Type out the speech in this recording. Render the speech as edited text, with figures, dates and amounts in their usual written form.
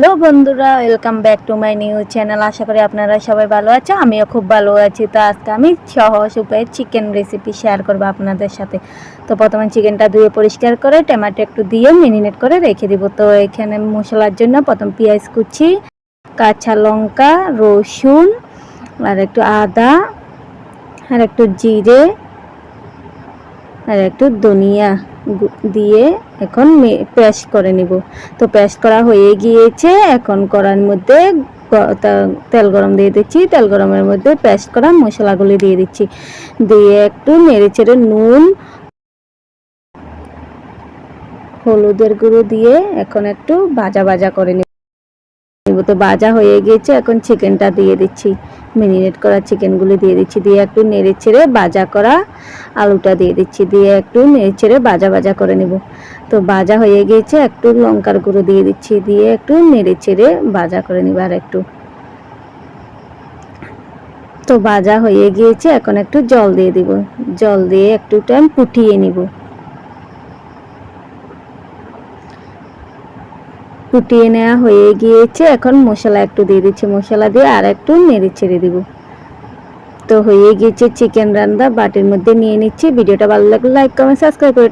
Hello বন্ধুরা, welcome back to my new channel. আশা করি আপনারা সবাই ভালো আছো, আমিও খুব ভালো আছি। তো আজকে আমি সহজ উপায়ে চিকেন রেসিপি শেয়ার করবো আপনাদের সাথে। তো প্রথমে চিকেনটা ধুয়ে পরিষ্কার করে টমেটো একটু দিয়ে মেরিনেট করে রেখে দিব। তো এখানে মশলার জন্য প্রথম পেঁয়াজ কুচি, কাঁচা লঙ্কা, রসুন আর একটু আদা আর একটু জিরে আর একটু ধনিয়া দিয়ে এখন পেস্ট করে নিব। তো পেস্ট করা হয়ে গিয়েছে। এখন কড়ার মধ্যে তেল গরম দিয়ে দিচ্ছি। তেল গরমের মধ্যে পেস্ট করা মশলাগুলি দিয়ে দিচ্ছি, দিয়ে একটু নেড়ে চেড়ে নুন, হলুদের গুঁড়ো দিয়ে এখন একটু ভাজা ভাজা করে নিব। তো ভাজা হয়ে গিয়েছে, এখন চিকেনটা দিয়ে দিচ্ছি, মেরিনেট করা চিকেনগুলি দিয়ে দিচ্ছি, দিয়ে একটু নেড়ে ছেড়ে ভাজা করা আলুটা দিয়ে দিচ্ছি, দিয়ে একটু নেড়ে ছেড়ে ভাজা ভাজা করে নেব। তো ভাজা হয়ে গিয়েছে, একটু লঙ্কার গুঁড়ো দিয়ে দিচ্ছি, দিয়ে একটু নেড়ে ছেড়ে ভাজা করে নিব আর একটু। তো ভাজা হয়ে গিয়েছে, এখন একটু জল দিয়ে দিব, জল দিয়ে একটু টাইম ফুটিয়ে নিব। ফুটিয়ে নেওয়া হয়ে গিয়েছে, এখন মশলা একটু দিয়ে দিচ্ছি, মশলা দিয়ে আর একটু নেড়ে ছেড়ে দিব। তো হয়ে গিয়েছে চিকেন রান্না, বাটির মধ্যে নিয়ে নিচ্ছি। ভিডিওটা ভালো লাগলে লাইক কমেন্ট সাবস্ক্রাইব করে